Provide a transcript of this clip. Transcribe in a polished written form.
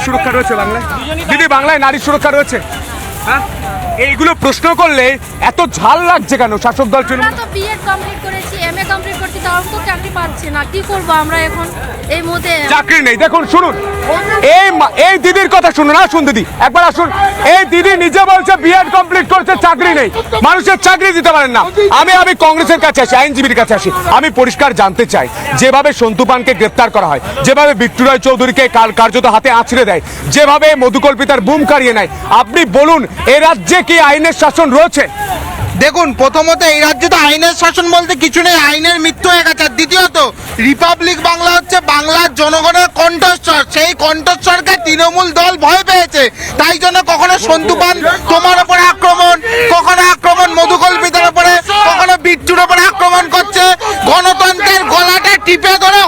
সুরক্ষা রয়েছে বাংলায়? দিদি, বাংলায় নারী সুরক্ষা রয়েছে? হ্যাঁ, এইগুলো প্রশ্ন করলে এত ঝাল লাগছে কেন শাসক দল তৃণমূল? আমরা তো বিএড কমপ্লিট করেছি, এমএ কমপ্লিট করছি, তাও তো চাকরি পাচ্ছি না। কি করব আমরা এখন এই মুহূর্তে? চাকরি নেই। দেখুন, শুনুন, এই দিদির কথা শুনুন। আসুন দিদি, একবার আসুন। এই দিদি নিজে বলছে বিএড কমপ্লিট করছে, চাকরি নেই, মানুষের চাকরি দিতে পারেন না। আমি কংগ্রেসের কাছে আসি, আইনজীবীর কাছে আসি। আমি পরিষ্কার জানতে চাই, যেভাবে সন্তু পানকে গ্রেপ্তার করা হয়, যেভাবে বিট্টু রায় চৌধুরীকে কার্যত হাতে আঁচড়ে দেয়, যেভাবে মধুকল্পিতার বুম কারিয়ে নেয়, আপনি বলুন এ রাজ্যে কি আইনের শাসন রয়েছে? দেখুন, প্রথমত এই রাজ্যে তো আইনের শাসন বলতে কিছু নেই, আইনের মৃত্যু হয়ে গেছে। আর দ্বিতীয়ত, রিপাবলিক বাংলা হচ্ছে বাংলার জনগণের কণ্ঠস্বর, সেই কণ্ঠস্বরকে তৃণমূল দল ভয় পেয়েছে। তাই জন্য কখনো সন্তু পান তোমার উপরে আক্রমণ, কখনো আক্রমণ মধুকল্পিতার উপরে, কখনো বিট্টুর উপরে আক্রমণ করছে। গণতন্ত্রের গলাটা টিপে ধরে